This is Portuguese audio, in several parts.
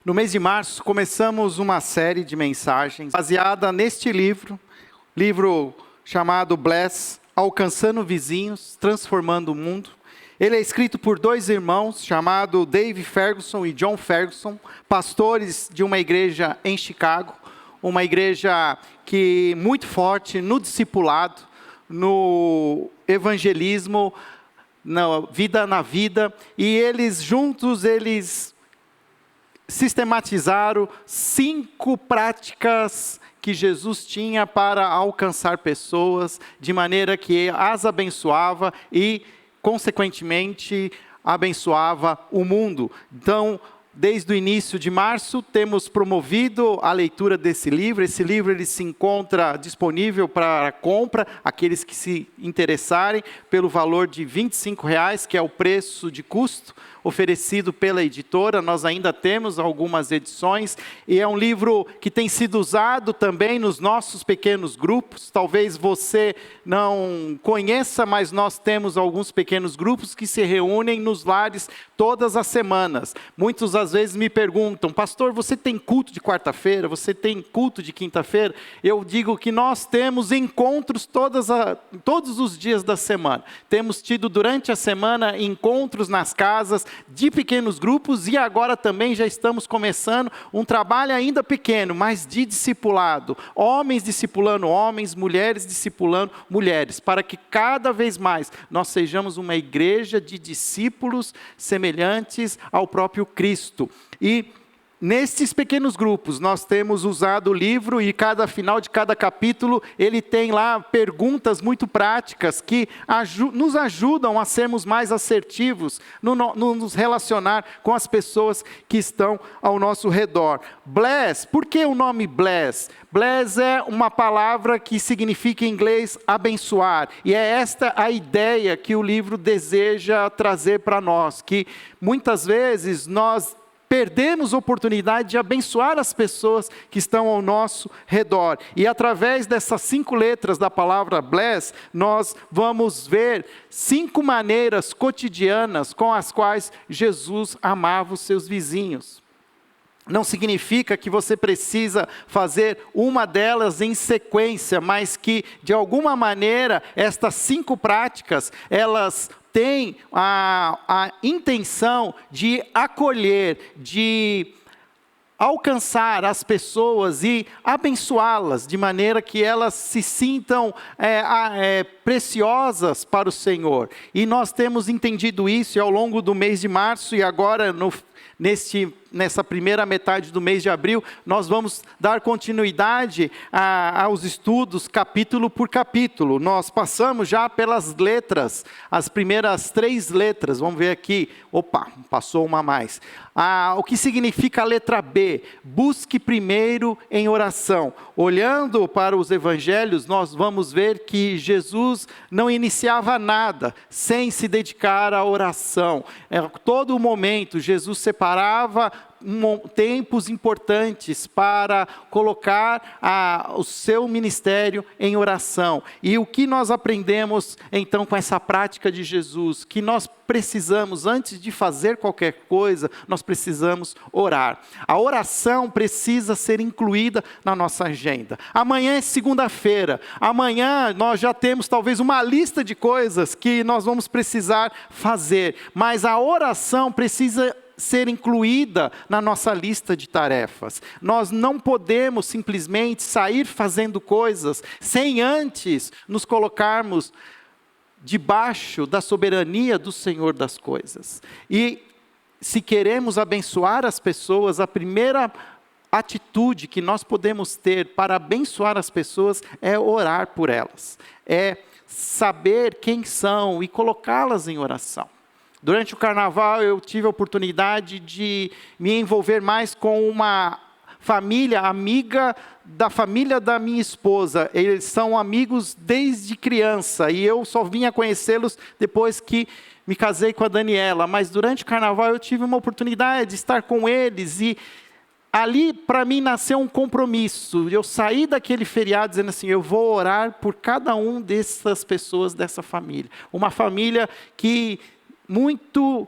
No mês de março, começamos uma série de mensagens baseada neste livro chamado Bless, Alcançando Vizinhos, Transformando o Mundo. Ele é escrito por dois irmãos, chamados Dave Ferguson e John Ferguson, pastores de uma igreja em Chicago, uma igreja que muito forte no discipulado, no evangelismo, na vida, e eles juntos, sistematizaram 5 práticas que Jesus tinha para alcançar pessoas, de maneira que as abençoava e, consequentemente, abençoava o mundo. Então, desde o início de março, temos promovido a leitura desse livro. Esse livro ele se encontra disponível para compra, aqueles que se interessarem, pelo valor de R$25, que é o preço de custo oferecido pela editora. Nós ainda temos algumas edições, e é um livro que tem sido usado também nos nossos pequenos grupos. Talvez você não conheça, mas nós temos alguns pequenos grupos que se reúnem nos lares todas as semanas. Muitos às vezes me perguntam: pastor, você tem culto de quarta-feira? Você tem culto de quinta-feira? Eu digo que nós temos encontros todos os dias da semana. Temos tido durante a semana encontros nas casas, de pequenos grupos, e agora também já estamos começando um trabalho ainda pequeno, mas de discipulado. Homens discipulando homens, mulheres discipulando mulheres, para que cada vez mais nós sejamos uma igreja de discípulos semelhantes ao próprio Cristo. E nesses pequenos grupos, nós temos usado o livro, e final de cada capítulo, ele tem lá perguntas muito práticas que nos ajudam a sermos mais assertivos, no nos relacionar com as pessoas que estão ao nosso redor. Bless, por que o nome Bless? Bless é uma palavra que significa em inglês abençoar, e é esta a ideia que o livro deseja trazer para nós, que muitas vezes nós perdemos a oportunidade de abençoar as pessoas que estão ao nosso redor. E através dessas 5 letras da palavra bless, nós vamos ver 5 maneiras cotidianas com as quais Jesus amava os seus vizinhos. Não significa que você precisa fazer uma delas em sequência, mas que, de alguma maneira, estas 5 práticas, elas tem a intenção de acolher, de alcançar as pessoas e abençoá-las, de maneira que elas se sintam preciosas para o Senhor. E nós temos entendido isso ao longo do mês de março, e agora nessa primeira metade do mês de abril, nós vamos dar continuidade aos estudos capítulo por capítulo. Nós passamos já pelas letras, as primeiras 3 letras, vamos ver aqui, passou uma a mais. O que significa a letra B? Busque primeiro em oração. Olhando para os evangelhos, nós vamos ver que Jesus não iniciava nada sem se dedicar à oração. Todo momento, Jesus separava tempos importantes para colocar o seu ministério em oração. E o que nós aprendemos então com essa prática de Jesus? Que nós precisamos, antes de fazer qualquer coisa, nós precisamos orar. A oração precisa ser incluída na nossa agenda. Amanhã é segunda-feira. Amanhã nós já temos talvez uma lista de coisas que nós vamos precisar fazer, mas a oração precisa ser incluída na nossa lista de tarefas. Nós não podemos simplesmente sair fazendo coisas sem antes nos colocarmos debaixo da soberania do Senhor das coisas. E se queremos abençoar as pessoas, a primeira atitude que nós podemos ter para abençoar as pessoas é orar por elas, é saber quem são e colocá-las em oração. Durante o carnaval eu tive a oportunidade de me envolver mais com uma família, amiga da família da minha esposa. Eles são amigos desde criança, e eu só vim a conhecê-los depois que me casei com a Daniela. Mas durante o carnaval eu tive uma oportunidade de estar com eles, e ali para mim nasceu um compromisso. Eu saí daquele feriado dizendo assim: eu vou orar por cada um dessas pessoas dessa família. Uma família que muito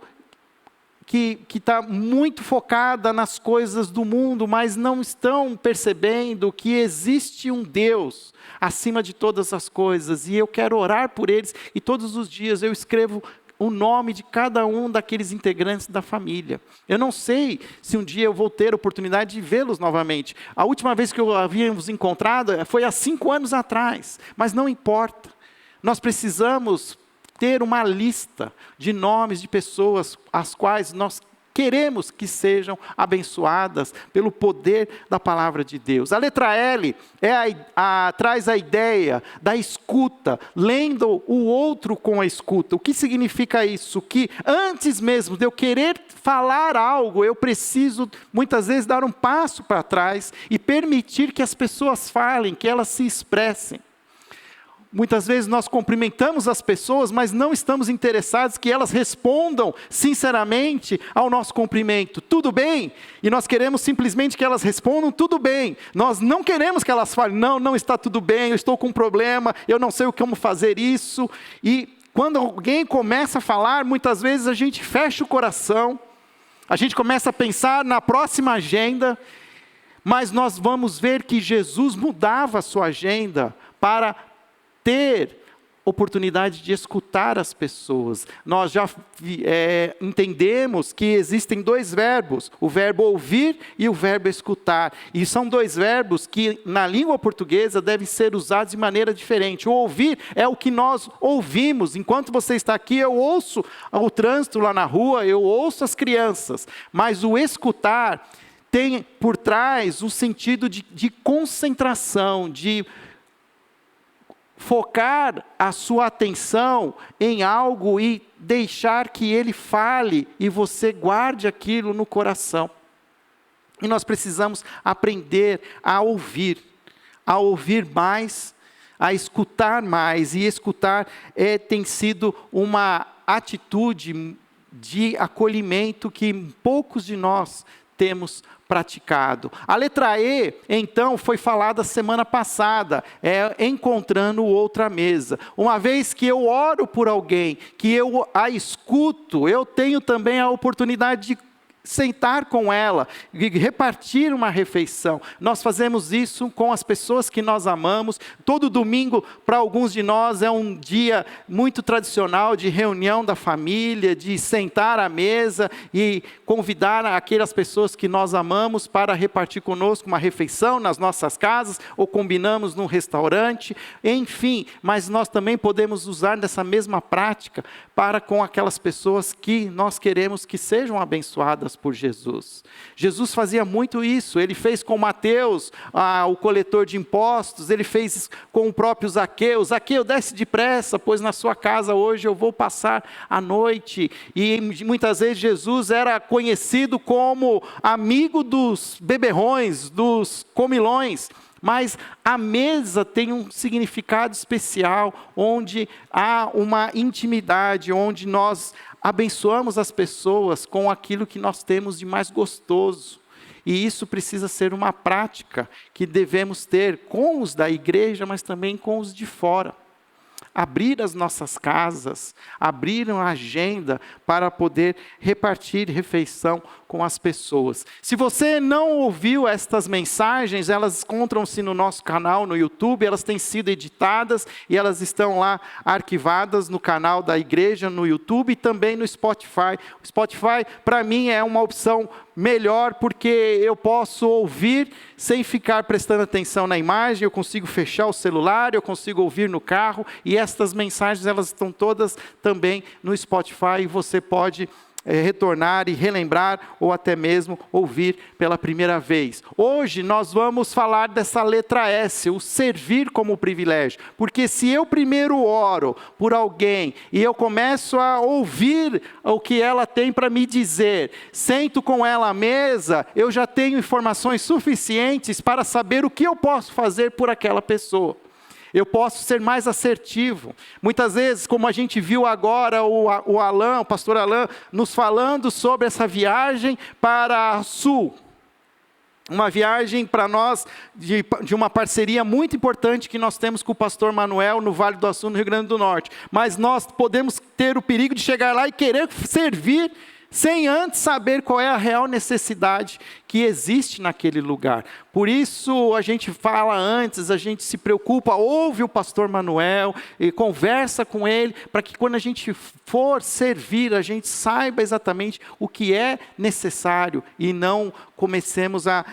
que está muito focada nas coisas do mundo, mas não estão percebendo que existe um Deus acima de todas as coisas, e eu quero orar por eles, e todos os dias eu escrevo o nome de cada um daqueles integrantes da família. Eu não sei se um dia eu vou ter a oportunidade de vê-los novamente. A última vez que eu havíamos encontrado foi há 5 anos atrás, mas não importa. Nós precisamos ter uma lista de nomes de pessoas as quais nós queremos que sejam abençoadas pelo poder da palavra de Deus. A letra L traz a ideia da escuta, lendo o outro com a escuta. O que significa isso? Que antes mesmo de eu querer falar algo, eu preciso muitas vezes dar um passo para trás e permitir que as pessoas falem, que elas se expressem. Muitas vezes nós cumprimentamos as pessoas, mas não estamos interessados que elas respondam sinceramente ao nosso cumprimento. Tudo bem? E nós queremos simplesmente que elas respondam tudo bem. Nós não queremos que elas falem, não está tudo bem, eu estou com um problema, eu não sei como fazer isso. E quando alguém começa a falar, muitas vezes a gente fecha o coração, a gente começa a pensar na próxima agenda, mas nós vamos ver que Jesus mudava a sua agenda para ter oportunidade de escutar as pessoas. Nós já entendemos que existem 2 verbos, o verbo ouvir e o verbo escutar. E são 2 verbos que na língua portuguesa devem ser usados de maneira diferente. O ouvir é o que nós ouvimos. Enquanto você está aqui, eu ouço o trânsito lá na rua, eu ouço as crianças. Mas o escutar tem por trás um sentido de concentração, de focar a sua atenção em algo e deixar que ele fale e você guarde aquilo no coração. E nós precisamos aprender a ouvir mais, a escutar mais. E escutar tem sido uma atitude de acolhimento que poucos de nós temos praticado. A letra E, então, foi falada semana passada, encontrando outra mesa. Uma vez que eu oro por alguém, que eu a escuto, eu tenho também a oportunidade de sentar com ela, repartir uma refeição. Nós fazemos isso com as pessoas que nós amamos. Todo domingo, para alguns de nós, é um dia muito tradicional de reunião da família, de sentar à mesa e convidar aquelas pessoas que nós amamos para repartir conosco uma refeição nas nossas casas, ou combinamos num restaurante, enfim. Mas nós também podemos usar dessa mesma prática para com aquelas pessoas que nós queremos que sejam abençoadas por Jesus. Jesus fazia muito isso. Ele fez com Mateus, o coletor de impostos. Ele fez com o próprio Zaqueu. Zaqueu, desce depressa, pois na sua casa hoje eu vou passar a noite. E muitas vezes Jesus era conhecido como amigo dos beberrões, dos comilões. Mas a mesa tem um significado especial, onde há uma intimidade, onde nós abençoamos as pessoas com aquilo que nós temos de mais gostoso. E isso precisa ser uma prática que devemos ter com os da igreja, mas também com os de fora. Abrir as nossas casas, abrir uma agenda para poder repartir refeição com as pessoas. Se você não ouviu estas mensagens, elas encontram-se no nosso canal no YouTube, elas têm sido editadas e elas estão lá arquivadas no canal da igreja no YouTube e também no Spotify. O Spotify, para mim, é uma opção melhor porque eu posso ouvir sem ficar prestando atenção na imagem, eu consigo fechar o celular, eu consigo ouvir no carro, e estas mensagens elas estão todas também no Spotify e você pode retornar e relembrar ou até mesmo ouvir pela primeira vez. Hoje nós vamos falar dessa letra S, o servir como privilégio. Porque se eu primeiro oro por alguém e eu começo a ouvir o que ela tem para me dizer, sento com ela à mesa, eu já tenho informações suficientes para saber o que eu posso fazer por aquela pessoa. Eu posso ser mais assertivo. Muitas vezes, como a gente viu agora, o pastor Alain, nos falando sobre essa viagem para o Sul. Uma viagem para nós, de uma parceria muito importante que nós temos com o pastor Manuel, no Vale do Açu, no Rio Grande do Norte. Mas nós podemos ter o perigo de chegar lá e querer servir sem antes saber qual é a real necessidade que existe naquele lugar. Por isso a gente fala antes, a gente se preocupa, ouve o pastor Manuel e conversa com ele, para que quando a gente for servir, a gente saiba exatamente o que é necessário e não comecemos a,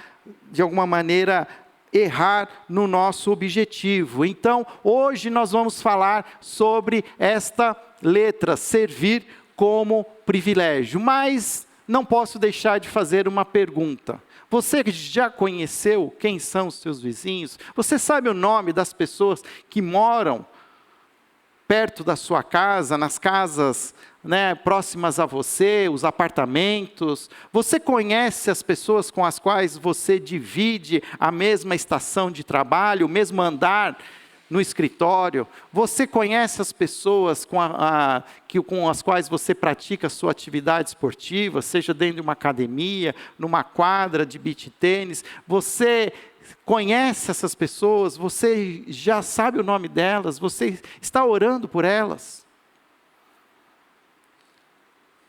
de alguma maneira, errar no nosso objetivo. Então, hoje nós vamos falar sobre esta letra, servir como privilégio. Mas não posso deixar de fazer uma pergunta. Você já conheceu quem são os seus vizinhos? Você sabe o nome das pessoas que moram perto da sua casa, nas casas, próximas a você, os apartamentos? Você conhece as pessoas com as quais você divide a mesma estação de trabalho, o mesmo andar no escritório? Você conhece as pessoas com as quais você pratica a sua atividade esportiva, seja dentro de uma academia, numa quadra de beach tênis? Você conhece essas pessoas? Você já sabe o nome delas? Você está orando por elas?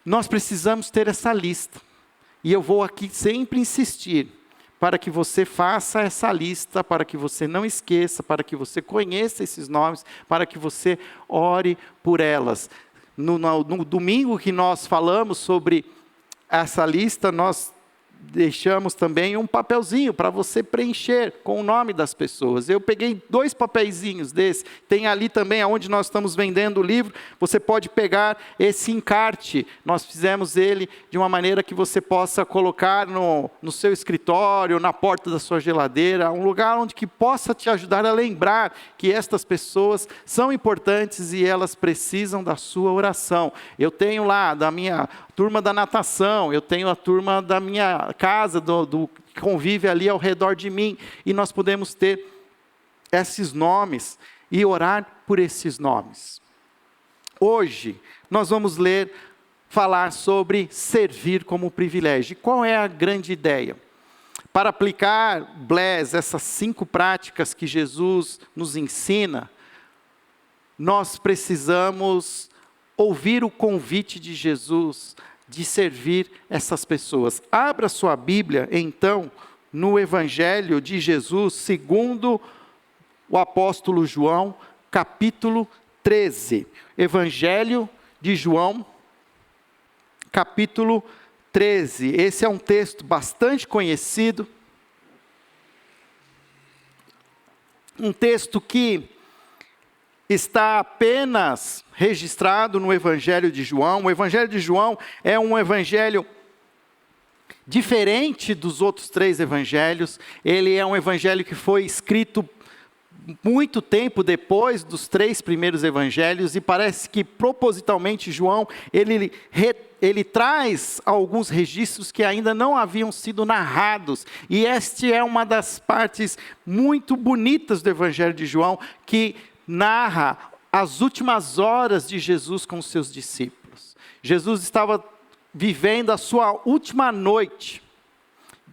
Nós precisamos ter essa lista. E eu vou aqui sempre insistir para que você faça essa lista, para que você não esqueça, para que você conheça esses nomes, para que você ore por elas. No domingo que nós falamos sobre essa lista, nós deixamos também um papelzinho para você preencher com o nome das pessoas. Eu peguei 2 papeizinhos desses, tem ali também onde nós estamos vendendo o livro, você pode pegar esse encarte, nós fizemos ele de uma maneira que você possa colocar no seu escritório, na porta da sua geladeira, um lugar onde que possa te ajudar a lembrar que estas pessoas são importantes e elas precisam da sua oração. Eu tenho lá da minha turma da natação, eu tenho a turma da minha casa, do que convive ali ao redor de mim, e nós podemos ter esses nomes e orar por esses nomes. Hoje, nós vamos falar sobre servir como privilégio. E qual é a grande ideia? Para aplicar, essas 5 práticas que Jesus nos ensina, nós precisamos ouvir o convite de Jesus de servir essas pessoas. Abra sua Bíblia, então, no Evangelho de Jesus, segundo o apóstolo João, capítulo 13. Evangelho de João, capítulo 13. Esse é um texto bastante conhecido. Um texto que está apenas registrado no Evangelho de João. O Evangelho de João é um evangelho diferente dos outros 3 evangelhos. Ele é um evangelho que foi escrito muito tempo depois dos 3 primeiros evangelhos, e parece que propositalmente João, ele traz alguns registros que ainda não haviam sido narrados, e esta é uma das partes muito bonitas do Evangelho de João, que narra as últimas horas de Jesus com os seus discípulos. Jesus estava vivendo a sua última noite,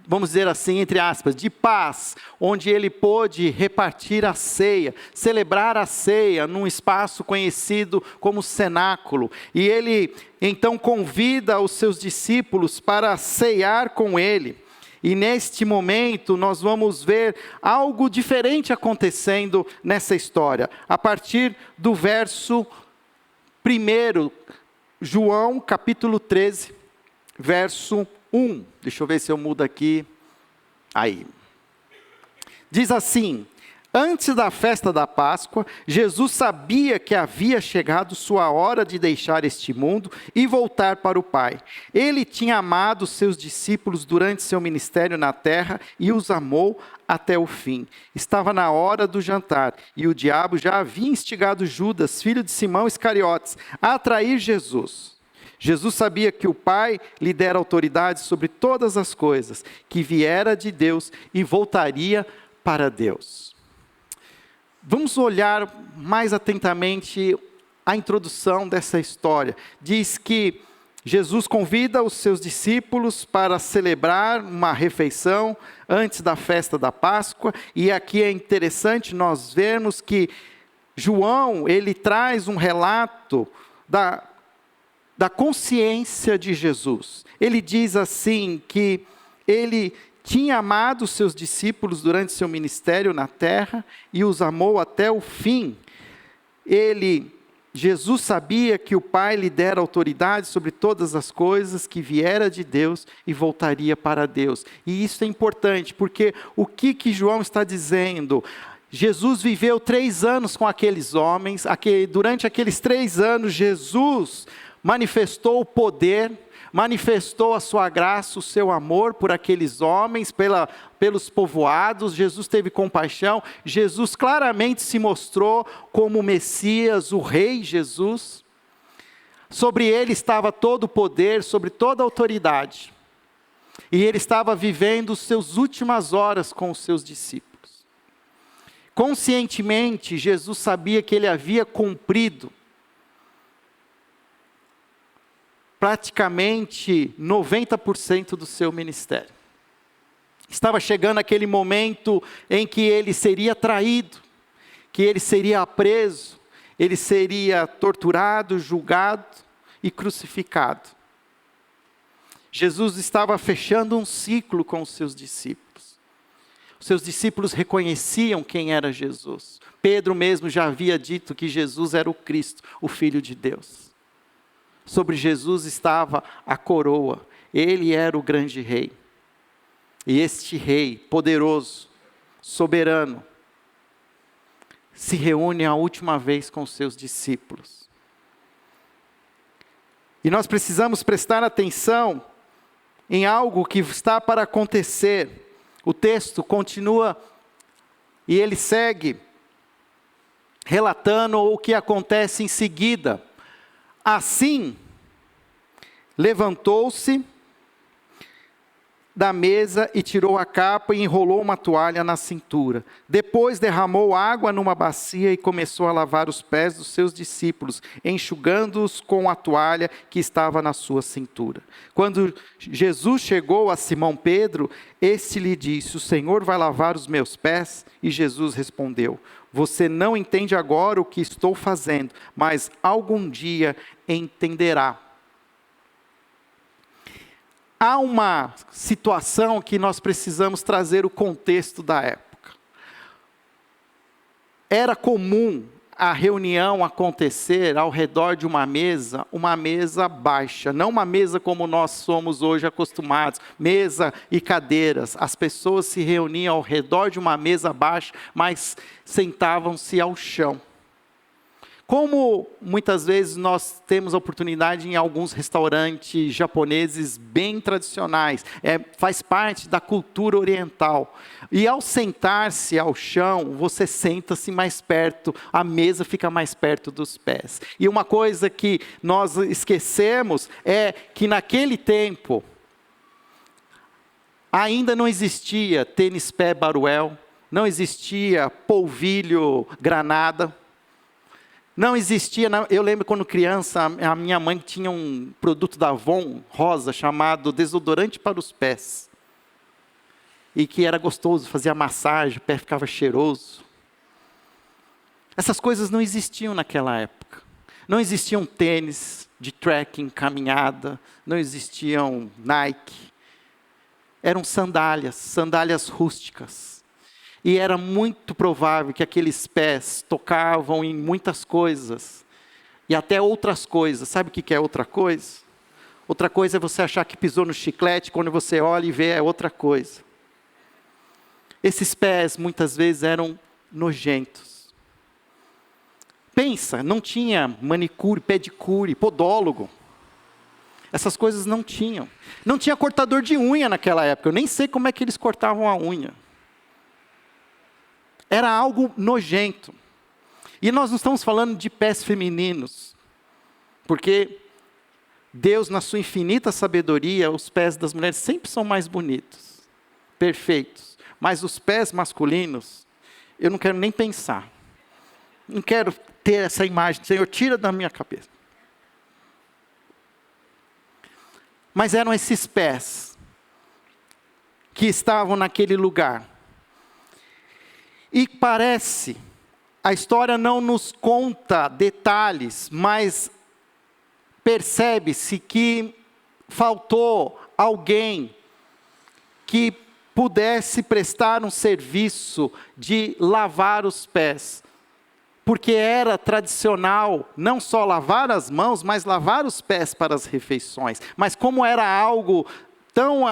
vamos dizer assim, entre aspas, de paz, onde ele pôde repartir a ceia, celebrar a ceia num espaço conhecido como cenáculo. E ele então convida os seus discípulos para ceiar com ele. E neste momento nós vamos ver algo diferente acontecendo nessa história. A partir do verso 1, João capítulo 13, verso 1. Deixa eu ver se eu mudo aqui. Aí. Diz assim: antes da festa da Páscoa, Jesus sabia que havia chegado sua hora de deixar este mundo e voltar para o Pai. Ele tinha amado seus discípulos durante seu ministério na terra e os amou até o fim. Estava na hora do jantar e o diabo já havia instigado Judas, filho de Simão Iscariotes, a atrair Jesus. Jesus sabia que o Pai lhe dera autoridade sobre todas as coisas, que viera de Deus e voltaria para Deus. Vamos olhar mais atentamente a introdução dessa história. Diz que Jesus convida os seus discípulos para celebrar uma refeição antes da festa da Páscoa, e aqui é interessante nós vermos que João, ele traz um relato da consciência de Jesus. Ele diz assim que ele tinha amado os seus discípulos durante seu ministério na terra e os amou até o fim. Jesus sabia que o Pai lhe dera autoridade sobre todas as coisas, que viera de Deus e voltaria para Deus. E isso é importante, porque o que João está dizendo? Jesus viveu 3 anos com aqueles homens, durante aqueles 3 anos Jesus manifestou o poder, manifestou a sua graça, o seu amor por aqueles homens, pelos povoados. Jesus teve compaixão, Jesus claramente se mostrou como o Messias, o Rei Jesus. Sobre ele estava todo o poder, sobre toda a autoridade. E ele estava vivendo as suas últimas horas com os seus discípulos. Conscientemente, Jesus sabia que ele havia cumprido praticamente 90% do seu ministério. Estava chegando aquele momento em que ele seria traído, que ele seria preso, ele seria torturado, julgado e crucificado. Jesus estava fechando um ciclo com os seus discípulos. Os seus discípulos reconheciam quem era Jesus. Pedro mesmo já havia dito que Jesus era o Cristo, o Filho de Deus. Sobre Jesus estava a coroa, ele era o grande rei. E este rei, poderoso, soberano, se reúne a última vez com os seus discípulos. E nós precisamos prestar atenção em algo que está para acontecer. O texto continua e ele segue relatando o que acontece em seguida. Assim, levantou-se da mesa e tirou a capa e enrolou uma toalha na cintura. Depois derramou água numa bacia e começou a lavar os pés dos seus discípulos, enxugando-os com a toalha que estava na sua cintura. Quando Jesus chegou a Simão Pedro, este lhe disse: "O Senhor vai lavar os meus pés?" E Jesus respondeu: "Você não entende agora o que estou fazendo, mas algum dia entenderá." Há uma situação que nós precisamos trazer o contexto da época. Era comum a reunião acontecer ao redor de uma mesa baixa, não uma mesa como nós somos hoje acostumados, mesa e cadeiras. As pessoas se reuniam ao redor de uma mesa baixa, mas sentavam-se ao chão. Como muitas vezes nós temos a oportunidade em alguns restaurantes japoneses bem tradicionais, faz parte da cultura oriental. E ao sentar-se ao chão, você senta-se mais perto, a mesa fica mais perto dos pés. E uma coisa que nós esquecemos é que naquele tempo, ainda não existia tênis pé baruel, não existia polvilho granada. Não existia, eu lembro quando criança, a minha mãe tinha um produto da Avon rosa chamado desodorante para os pés. E que era gostoso, fazia massagem, o pé ficava cheiroso. Essas coisas não existiam naquela época. Não existiam tênis de trekking, caminhada, não existiam Nike. Eram sandálias rústicas. E era muito provável que aqueles pés tocavam em muitas coisas. E até outras coisas. Sabe o que é outra coisa? Outra coisa é você achar que pisou no chiclete, quando você olha e vê é outra coisa. Esses pés muitas vezes eram nojentos. Pensa, não tinha manicure, pedicure, podólogo. Essas coisas não tinham. Não tinha cortador de unha naquela época. Eu nem sei como é que eles cortavam a unha. Era algo nojento. E nós não estamos falando de pés femininos. Porque Deus, na sua infinita sabedoria, os pés das mulheres sempre são mais bonitos, perfeitos. Mas os pés masculinos, eu não quero nem pensar. Não quero ter essa imagem. Senhor, tira da minha cabeça. Mas eram esses pés que estavam naquele lugar. E parece, a história não nos conta detalhes, mas percebe-se que faltou alguém que pudesse prestar um serviço de lavar os pés. Porque era tradicional não só lavar as mãos, mas lavar os pés para as refeições. Mas como era algo tão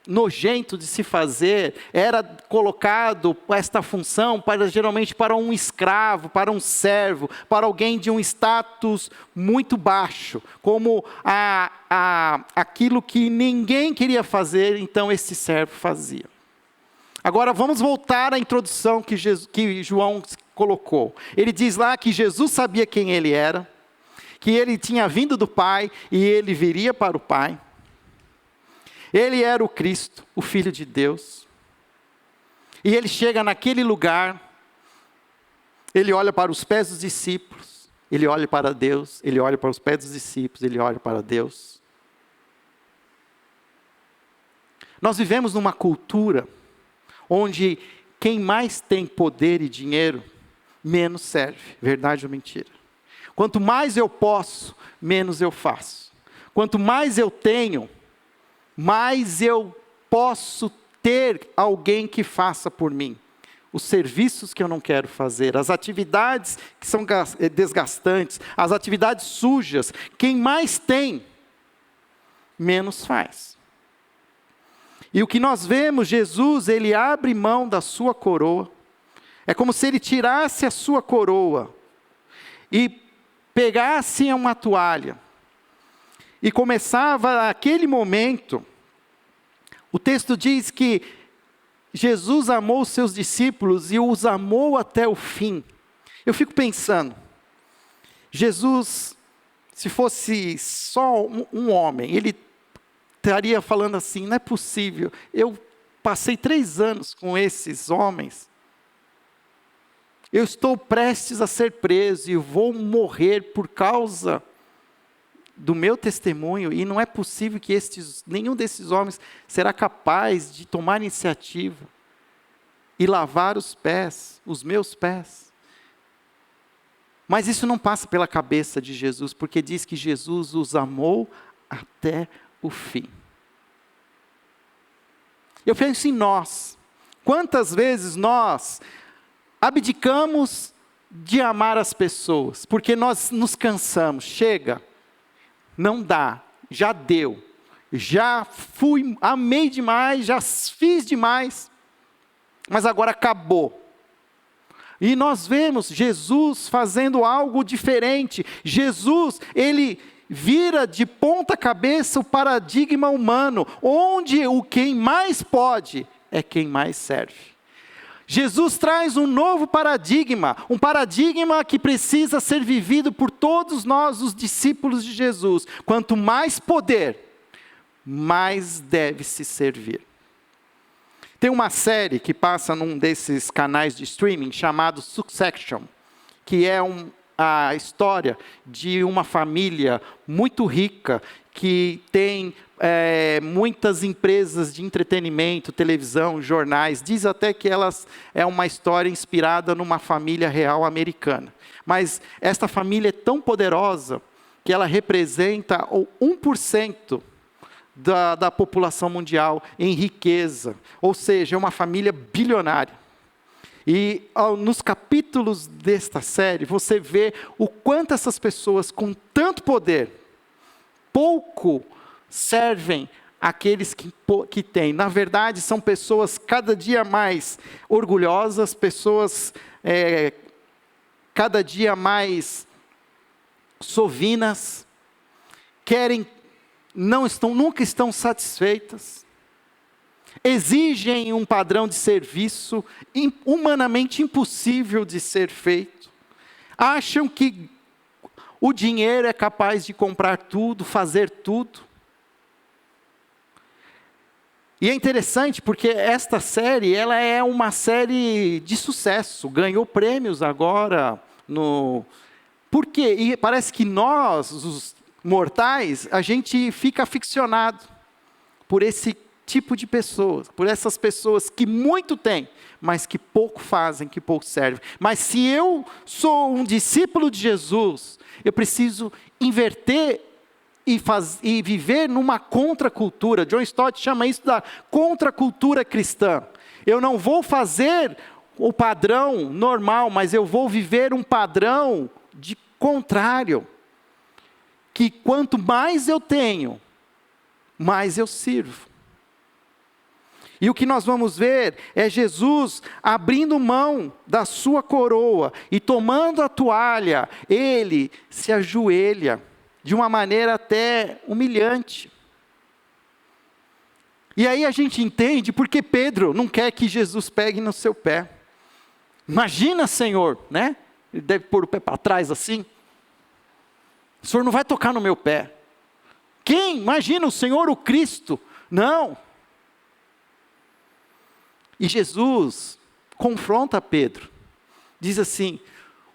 nojento de se fazer, era colocado esta função geralmente para um escravo, para um servo, para alguém de um status muito baixo, como aquilo que ninguém queria fazer, então esse servo fazia. Agora vamos voltar à introdução que João colocou. Ele diz lá que Jesus sabia quem ele era, que ele tinha vindo do Pai e ele viria para o Pai. Ele era o Cristo, o Filho de Deus. E ele chega naquele lugar, ele olha para os pés dos discípulos, ele olha para Deus, ele olha para os pés dos discípulos, ele olha para Deus. Nós vivemos numa cultura onde quem mais tem poder e dinheiro, menos serve. Verdade ou mentira? Quanto mais eu posso, menos eu faço. Quanto mais eu tenho, mais eu posso ter alguém que faça por mim. Os serviços que eu não quero fazer, as atividades que são desgastantes, as atividades sujas, quem mais tem, menos faz. E o que nós vemos, Jesus, ele abre mão da sua coroa. É como se ele tirasse a sua coroa e pegasse uma toalha. E começava aquele momento, o texto diz que Jesus amou os seus discípulos e os amou até o fim. Eu fico pensando, Jesus, se fosse só um homem, ele estaria falando assim, não é possível, eu passei 3 anos com esses homens, eu estou prestes a ser preso e vou morrer por causa do meu testemunho, e não é possível que nenhum desses homens será capaz de tomar iniciativa e lavar os pés, os meus pés. Mas isso não passa pela cabeça de Jesus, porque diz que Jesus os amou até o fim. Eu penso em nós. Quantas vezes nós abdicamos de amar as pessoas, porque nós nos cansamos, chega, não dá, já deu, já amei demais, já fiz demais, mas agora acabou. E nós vemos Jesus fazendo algo diferente. Jesus, ele vira de ponta cabeça o paradigma humano, onde quem mais pode é quem mais serve. Jesus traz um novo paradigma, um paradigma que precisa ser vivido por todos nós, os discípulos de Jesus. Quanto mais poder, mais deve-se servir. Tem uma série que passa num desses canais de streaming chamado Succession, que é a história de uma família muito rica que tem muitas empresas de entretenimento, televisão, jornais. Diz até que elas é uma história inspirada numa família real americana. Mas esta família é tão poderosa que ela representa o 1% da população mundial em riqueza. Ou seja, é uma família bilionária. E nos capítulos desta série, você vê o quanto essas pessoas com tanto poder, pouco servem aqueles que têm. Na verdade, são pessoas cada dia mais orgulhosas, pessoas cada dia mais sovinas, nunca estão satisfeitas, exigem um padrão de serviço humanamente impossível de ser feito, acham que o dinheiro é capaz de comprar tudo, fazer tudo. E é interessante porque esta série, ela é uma série de sucesso, ganhou prêmios agora. Por quê? E parece que nós, os mortais, a gente fica aficionado por esse tipo de pessoas, por essas pessoas que muito têm, mas que pouco fazem, que pouco servem. Mas se eu sou um discípulo de Jesus, eu preciso inverter e viver numa contracultura. John Stott chama isso da contracultura cristã. Eu não vou fazer o padrão normal, mas eu vou viver um padrão de contrário. Que quanto mais eu tenho, mais eu sirvo. E o que nós vamos ver é Jesus abrindo mão da sua coroa e tomando a toalha, ele se ajoelha de uma maneira até humilhante. E aí a gente entende porque Pedro não quer que Jesus pegue no seu pé. Imagina, Senhor, né? Ele deve pôr o pé para trás assim. O Senhor não vai tocar no meu pé. Quem? Imagina o Senhor, o Cristo. Não. E Jesus confronta Pedro. Diz assim,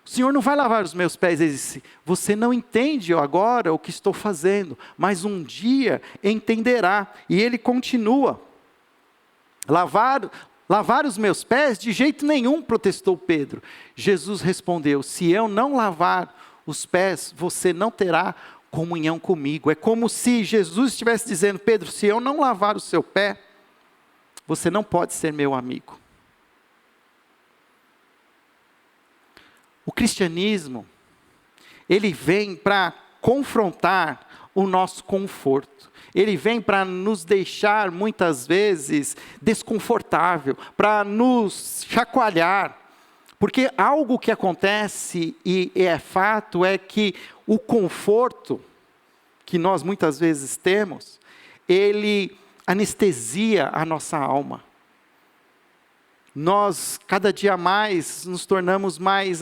o Senhor não vai lavar os meus pés. Ele disse, você não entende agora o que estou fazendo, mas um dia entenderá. E ele continua. Lavar os meus pés? De jeito nenhum, protestou Pedro. Jesus respondeu, se eu não lavar os pés, você não terá comunhão comigo. É como se Jesus estivesse dizendo, Pedro, se eu não lavar o seu pé, você não pode ser meu amigo. O cristianismo, ele vem para confrontar o nosso conforto. Ele vem para nos deixar, muitas vezes, desconfortável, para nos chacoalhar. Porque algo que acontece, e é fato, é que o conforto, que nós muitas vezes temos, ele anestesia a nossa alma. Nós, cada dia mais, nos tornamos mais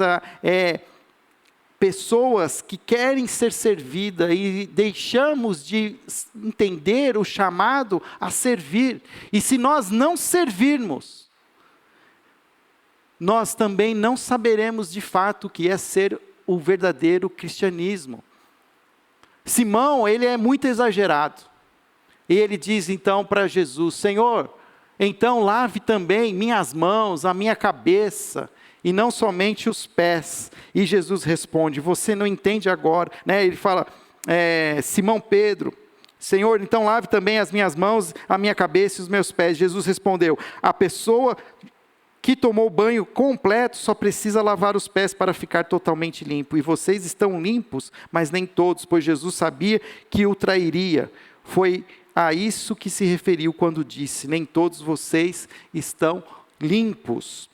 pessoas que querem ser servidas e deixamos de entender o chamado a servir. E se nós não servirmos, nós também não saberemos de fato o que é ser o verdadeiro cristianismo. Simão, ele é muito exagerado. E ele diz então para Jesus, Senhor, então lave também minhas mãos, a minha cabeça, e não somente os pés. E Jesus responde, você não entende agora, né? Ele fala, Simão Pedro, Senhor, então lave também as minhas mãos, a minha cabeça e os meus pés. Jesus respondeu, a pessoa que tomou banho completo só precisa lavar os pés para ficar totalmente limpo. E vocês estão limpos, mas nem todos, pois Jesus sabia que o trairia. Foi a isso que se referiu quando disse, nem todos vocês estão limpos.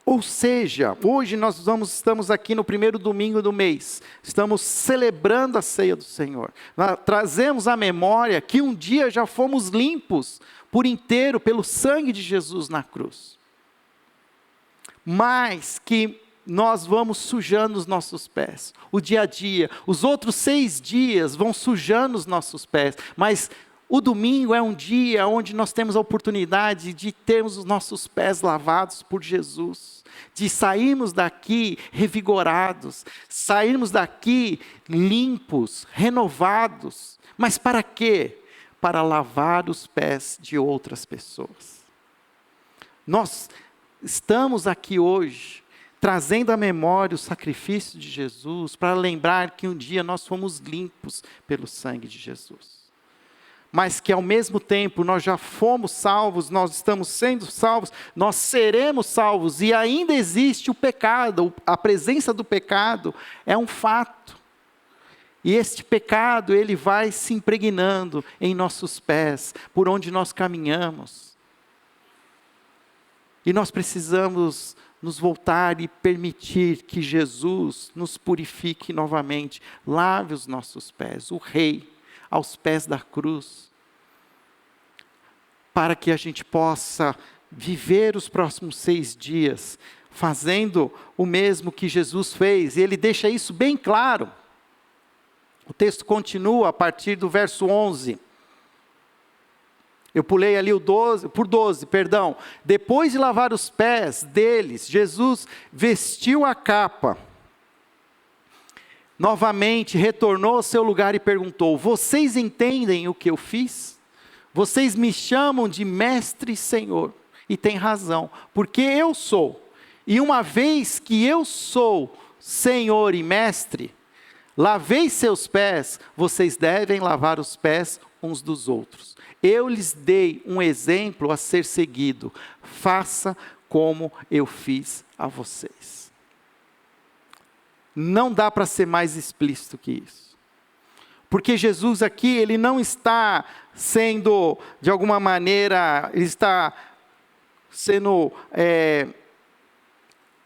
Ou seja, hoje nós estamos aqui no primeiro domingo do mês, estamos celebrando a ceia do Senhor. Nós trazemos à memória que um dia já fomos limpos por inteiro pelo sangue de Jesus na cruz. Mas que nós vamos sujando os nossos pés. O dia a dia, os outros 6 dias vão sujando os nossos pés. Mas o domingo é um dia onde nós temos a oportunidade de termos os nossos pés lavados por Jesus. De sairmos daqui revigorados, sairmos daqui limpos, renovados. Mas para quê? Para lavar os pés de outras pessoas. Nós estamos aqui hoje trazendo à memória o sacrifício de Jesus, para lembrar que um dia nós fomos limpos pelo sangue de Jesus. Mas que ao mesmo tempo nós já fomos salvos, nós estamos sendo salvos, nós seremos salvos, e ainda existe o pecado, a presença do pecado é um fato. E este pecado, ele vai se impregnando em nossos pés, por onde nós caminhamos. E nós precisamos nos voltar e permitir que Jesus nos purifique novamente. Lave os nossos pés, o Rei, aos pés da cruz. Para que a gente possa viver os próximos 6 dias, fazendo o mesmo que Jesus fez. E ele deixa isso bem claro. O texto continua a partir do verso 11. Eu pulei ali o 12, por 12, perdão. Depois de lavar os pés deles, Jesus vestiu a capa. Novamente retornou ao seu lugar e perguntou, vocês entendem o que eu fiz? Vocês me chamam de mestre e senhor, e tem razão, porque eu sou. E uma vez que eu sou senhor e mestre, lavei seus pés, vocês devem lavar os pés uns dos outros. Eu lhes dei um exemplo a ser seguido. Faça como eu fiz a vocês. Não dá para ser mais explícito que isso. Porque Jesus aqui, ele não está sendo, de alguma maneira, ele está sendo,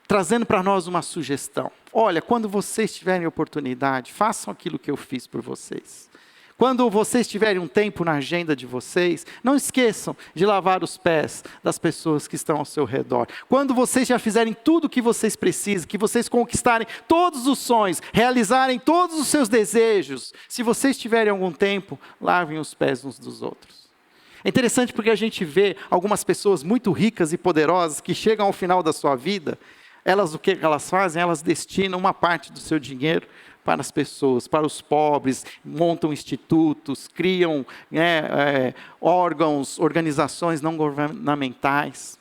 trazendo para nós uma sugestão. Olha, quando vocês tiverem oportunidade, façam aquilo que eu fiz por vocês. Quando vocês tiverem um tempo na agenda de vocês, não esqueçam de lavar os pés das pessoas que estão ao seu redor. Quando vocês já fizerem tudo o que vocês precisam, que vocês conquistarem todos os sonhos, realizarem todos os seus desejos, se vocês tiverem algum tempo, lavem os pés uns dos outros. É interessante porque a gente vê algumas pessoas muito ricas e poderosas que chegam ao final da sua vida, o que elas fazem? Elas destinam uma parte do seu dinheiro para as pessoas, para os pobres, montam institutos, criam órgãos, organizações não governamentais.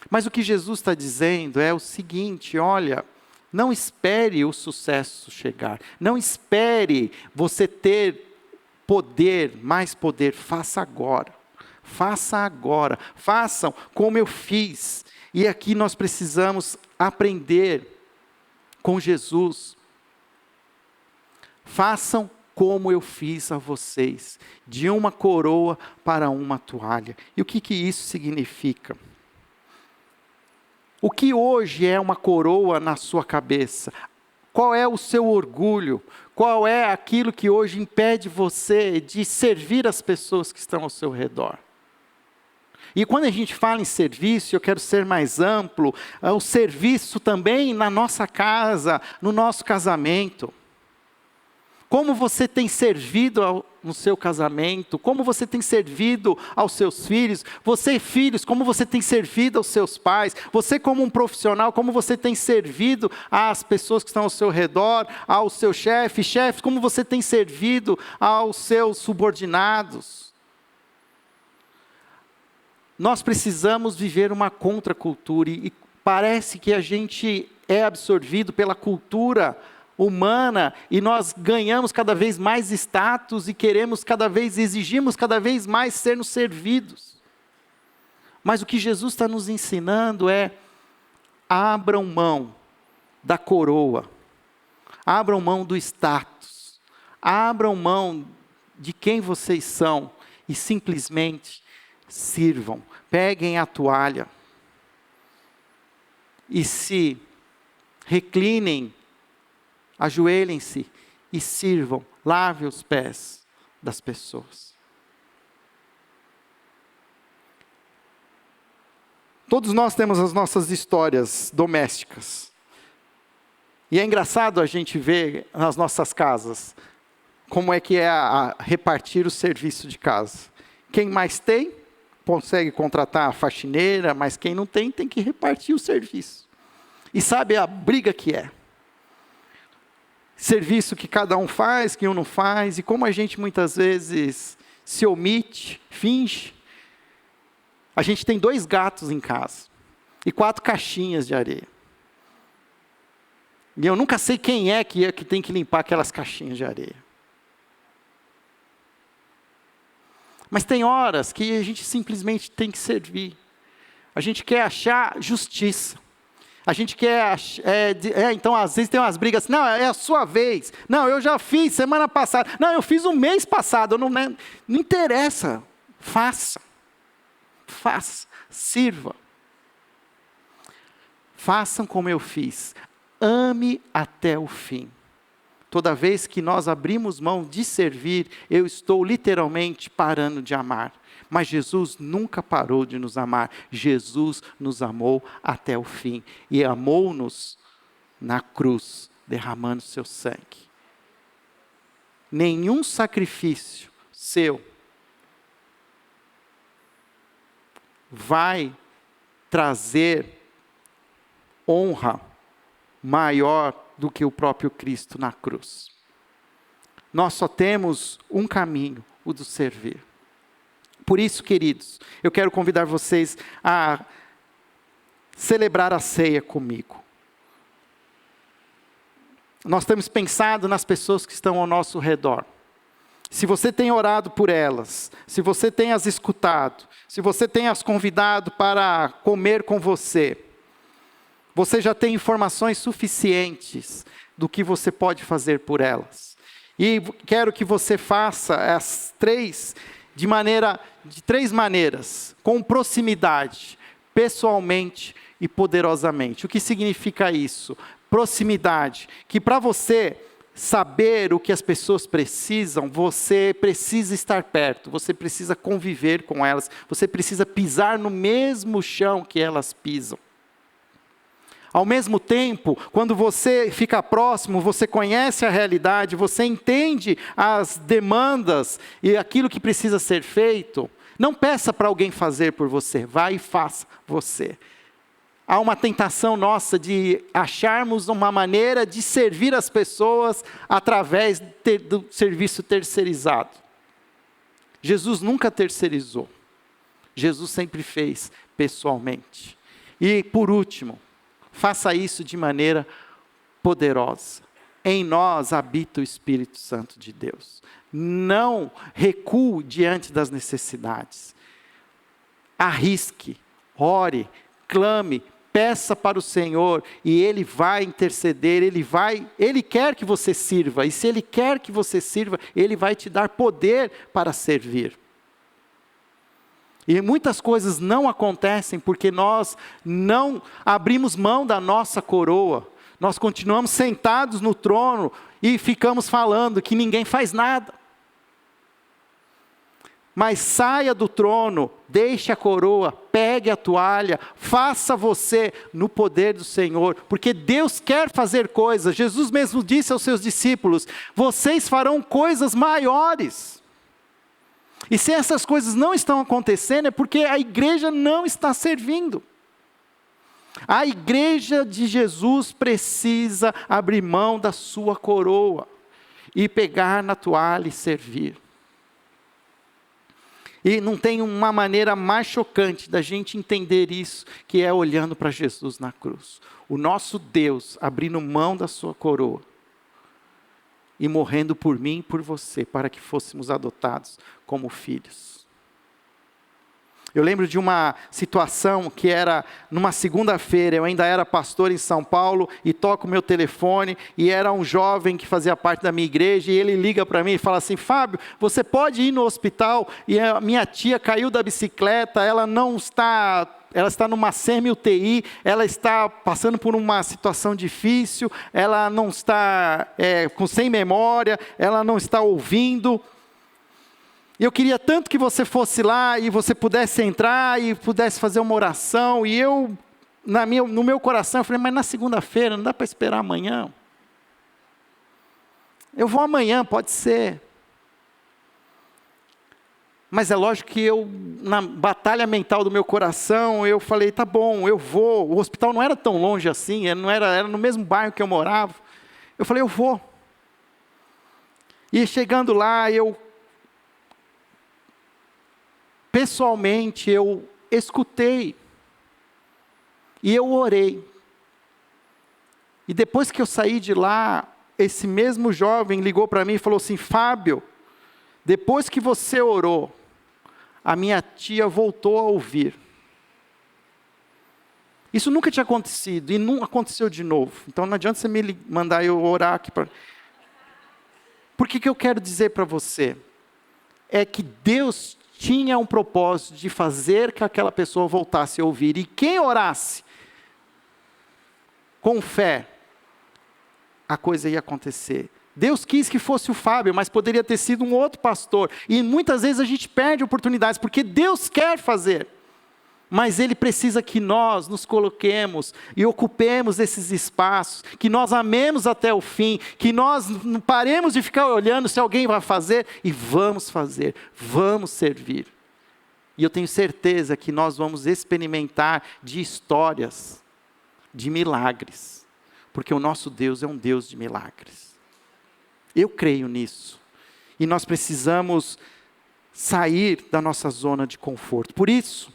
Mas o que Jesus está dizendo é o seguinte: olha, não espere o sucesso chegar, não espere você ter poder, mais poder, faça agora. Faça agora, façam como eu fiz. E aqui nós precisamos aprender com Jesus. Façam como eu fiz a vocês, de uma coroa para uma toalha. E o que isso significa? O que hoje é uma coroa na sua cabeça? Qual é o seu orgulho? Qual é aquilo que hoje impede você de servir as pessoas que estão ao seu redor? E quando a gente fala em serviço, eu quero ser mais amplo, o serviço também na nossa casa, no nosso casamento. Como você tem servido no seu casamento, como você tem servido aos seus filhos, você filhos, como você tem servido aos seus pais, você como um profissional, como você tem servido às pessoas que estão ao seu redor, ao seu chefe, como você tem servido aos seus subordinados. Nós precisamos viver uma contracultura e parece que a gente é absorvido pela cultura humana e nós ganhamos cada vez mais status e exigimos cada vez mais sermos servidos. Mas o que Jesus está nos ensinando é: abram mão da coroa, abram mão do status, abram mão de quem vocês são e simplesmente sirvam. Peguem a toalha e se reclinem, ajoelhem-se e sirvam, lavem os pés das pessoas. Todos nós temos as nossas histórias domésticas. E é engraçado a gente ver nas nossas casas como é que é a repartir o serviço de casa. Quem mais tem, consegue contratar a faxineira, mas quem não tem, tem que repartir o serviço. E sabe a briga que é? Serviço que cada um faz, que um não faz, e como a gente muitas vezes se omite, finge. A gente tem 2 gatos em casa, e 4 caixinhas de areia. E eu nunca sei quem é que tem que limpar aquelas caixinhas de areia. Mas tem horas que a gente simplesmente tem que servir. A gente quer achar justiça. A gente quer, então às vezes tem umas brigas, não, é a sua vez. Não, eu já fiz semana passada. Não, eu fiz o mês passado. Não interessa. Faça, sirva. Façam como eu fiz. Ame até o fim. Toda vez que nós abrimos mão de servir, eu estou literalmente parando de amar. Mas Jesus nunca parou de nos amar. Jesus nos amou até o fim. E amou-nos na cruz, derramando seu sangue. Nenhum sacrifício seu vai trazer honra maior do que o próprio Cristo na cruz. Nós só temos um caminho, o do servir. Por isso, queridos, eu quero convidar vocês a celebrar a ceia comigo. Nós temos pensado nas pessoas que estão ao nosso redor. Se você tem orado por elas, se você tem as escutado, se você tem as convidado para comer com você, você já tem informações suficientes do que você pode fazer por elas. E quero que você faça de três maneiras, com proximidade, pessoalmente e poderosamente. O que significa isso? Proximidade, que para você saber o que as pessoas precisam, você precisa estar perto, você precisa conviver com elas, você precisa pisar no mesmo chão que elas pisam. Ao mesmo tempo, quando você fica próximo, você conhece a realidade, você entende as demandas e aquilo que precisa ser feito, não peça para alguém fazer por você, vai e faça você. Há uma tentação nossa de acharmos uma maneira de servir as pessoas através do serviço terceirizado. Jesus nunca terceirizou. Jesus sempre fez pessoalmente. E por último, faça isso de maneira poderosa. Em nós habita o Espírito Santo de Deus. Não recue diante das necessidades. Arrisque, ore, clame, peça para o Senhor e Ele vai interceder, Ele quer que você sirva, e se Ele quer que você sirva, Ele vai te dar poder para servir. E muitas coisas não acontecem porque nós não abrimos mão da nossa coroa, nós continuamos sentados no trono e ficamos falando que ninguém faz nada. Mas saia do trono, deixe a coroa, pegue a toalha, faça você no poder do Senhor, porque Deus quer fazer coisas. Jesus mesmo disse aos seus discípulos: vocês farão coisas maiores. E se essas coisas não estão acontecendo, é porque a igreja não está servindo. A igreja de Jesus precisa abrir mão da sua coroa e pegar na toalha e servir. E não tem uma maneira mais chocante da gente entender isso, que é olhando para Jesus na cruz. O nosso Deus abrindo mão da sua coroa e morrendo por mim e por você, para que fôssemos adotados como filhos. Eu lembro de uma situação que era numa segunda-feira, eu ainda era pastor em São Paulo, e toco o meu telefone, e era um jovem que fazia parte da minha igreja, e ele liga para mim e fala assim: Fábio, você pode ir no hospital? E a minha tia caiu da bicicleta, ela está numa semi-UTI, ela está passando por uma situação difícil, ela não está sem memória, ela não está ouvindo. Eu queria tanto que você fosse lá e você pudesse entrar e pudesse fazer uma oração. E eu, no meu coração, eu falei: mas na segunda-feira, não dá para esperar amanhã? Eu vou amanhã, pode ser. Mas é lógico que eu, na batalha mental do meu coração, eu falei: tá bom, eu vou. O hospital não era tão longe assim, era no mesmo bairro que eu morava. Eu falei: eu vou. E chegando lá, pessoalmente, eu escutei, e eu orei. E depois que eu saí de lá, esse mesmo jovem ligou para mim e falou assim: Fábio, depois que você orou, a minha tia voltou a ouvir. Isso nunca tinha acontecido, e não aconteceu de novo. Então não adianta você me mandar eu orar aqui. Por que eu quero dizer para você? É que Deus tinha um propósito de fazer que aquela pessoa voltasse a ouvir. E quem orasse com fé, a coisa ia acontecer. Deus quis que fosse o Fábio, mas poderia ter sido um outro pastor. E muitas vezes a gente perde oportunidades, porque Deus quer fazer. Mas Ele precisa que nós nos coloquemos e ocupemos esses espaços, que nós amemos até o fim, que nós não paremos de ficar olhando se alguém vai fazer, e vamos fazer, vamos servir. E eu tenho certeza que nós vamos experimentar de histórias, de milagres, porque o nosso Deus é um Deus de milagres. Eu creio nisso. E nós precisamos sair da nossa zona de conforto. Por isso,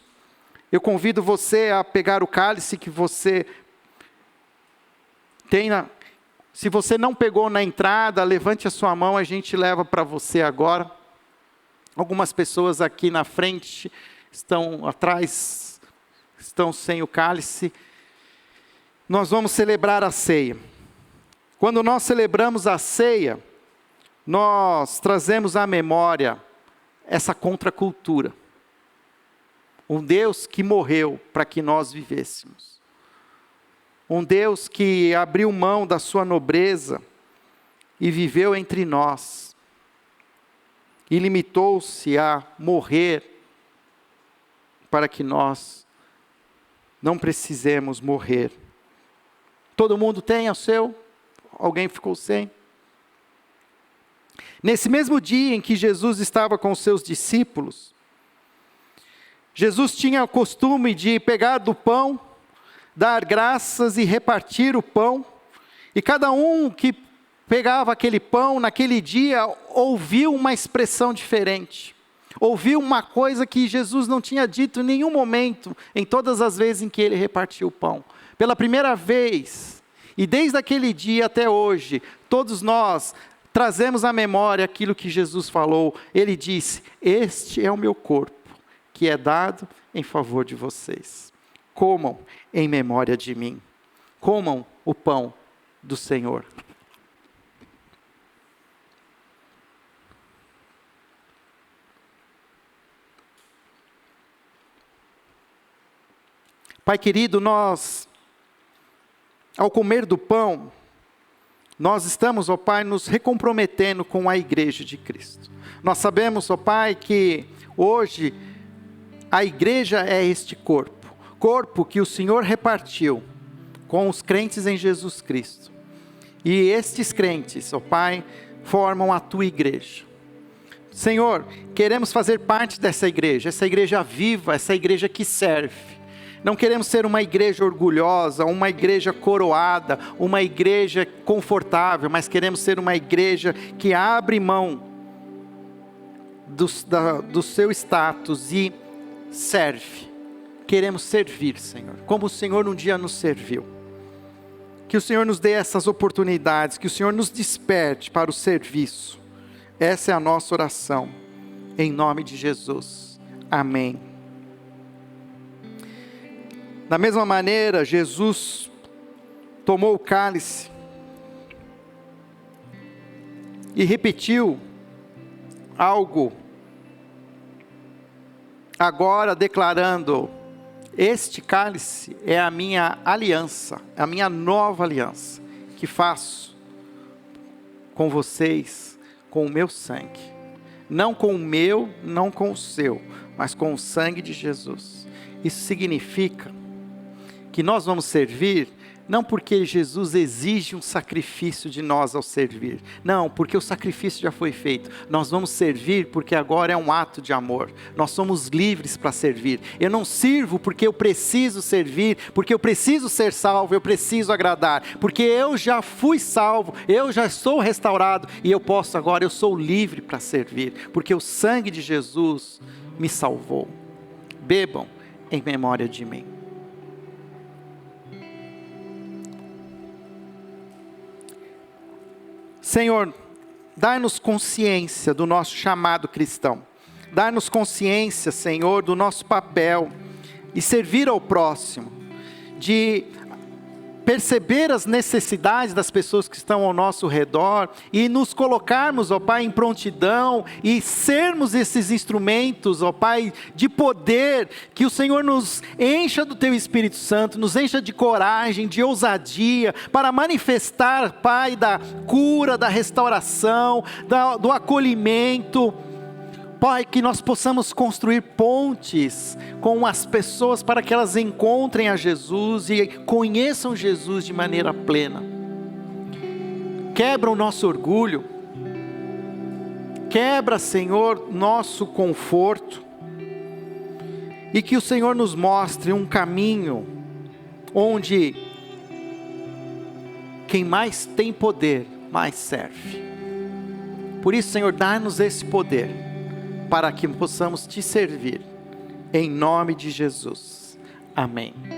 eu convido você a pegar o cálice que você tem se você não pegou na entrada, levante a sua mão, a gente leva para você agora. Algumas pessoas aqui na frente estão atrás, estão sem o cálice. Nós vamos celebrar a ceia. Quando nós celebramos a ceia, nós trazemos à memória essa contracultura. Um Deus que morreu para que nós vivêssemos. Um Deus que abriu mão da sua nobreza e viveu entre nós. E limitou-se a morrer para que nós não precisemos morrer. Todo mundo tem o seu? Alguém ficou sem? Nesse mesmo dia em que Jesus estava com os seus discípulos, Jesus tinha o costume de pegar do pão, dar graças e repartir o pão, e cada um que pegava aquele pão naquele dia ouviu uma expressão diferente, ouviu uma coisa que Jesus não tinha dito em nenhum momento, em todas as vezes em que ele repartiu o pão. Pela primeira vez, e desde aquele dia até hoje, todos nós trazemos à memória aquilo que Jesus falou. Ele disse: este é o meu corpo, que é dado em favor de vocês. Comam em memória de mim. Comam o pão do Senhor. Pai querido, nós, ao comer do pão, nós estamos, ó Pai, nos recomprometendo com a igreja de Cristo. Nós sabemos, ó Pai, que hoje a igreja é este corpo que o Senhor repartiu com os crentes em Jesus Cristo. E estes crentes, ó Pai, formam a tua igreja. Senhor, queremos fazer parte dessa igreja, essa igreja viva, essa igreja que serve. Não queremos ser uma igreja orgulhosa, uma igreja coroada, uma igreja confortável, mas queremos ser uma igreja que abre mão do seu status e serve. Queremos servir, Senhor, como o Senhor um dia nos serviu. Que o Senhor nos dê essas oportunidades, que o Senhor nos desperte para o serviço. Essa é a nossa oração, em nome de Jesus. Amém. Da mesma maneira, Jesus tomou o cálice e repetiu algo, agora declarando: este cálice é a minha aliança, a minha nova aliança, que faço com vocês, com o meu sangue. Não com o meu, não com o seu, mas com o sangue de Jesus. Isso significa que nós vamos servir, não porque Jesus exige um sacrifício de nós ao servir. Não, porque o sacrifício já foi feito. Nós vamos servir porque agora é um ato de amor. Nós somos livres para servir. Eu não sirvo porque eu preciso servir, porque eu preciso ser salvo, eu preciso agradar. Porque eu já fui salvo, eu já sou restaurado e eu posso agora, eu sou livre para servir. Porque o sangue de Jesus me salvou. Bebam em memória de mim. Senhor, dá-nos consciência do nosso chamado cristão. Dá-nos consciência, Senhor, do nosso papel e servir ao próximo, de perceber as necessidades das pessoas que estão ao nosso redor e nos colocarmos, ó Pai, em prontidão e sermos esses instrumentos, ó Pai, de poder, que o Senhor nos encha do Teu Espírito Santo, nos encha de coragem, de ousadia, para manifestar, Pai, da cura, da restauração, do acolhimento. Pai, que nós possamos construir pontes com as pessoas para que elas encontrem a Jesus e conheçam Jesus de maneira plena. Quebra o nosso orgulho, quebra, Senhor, nosso conforto, e que o Senhor nos mostre um caminho onde quem mais tem poder, mais serve. Por isso, Senhor, dá-nos esse poder. para que possamos te servir. Em nome de Jesus. Amém.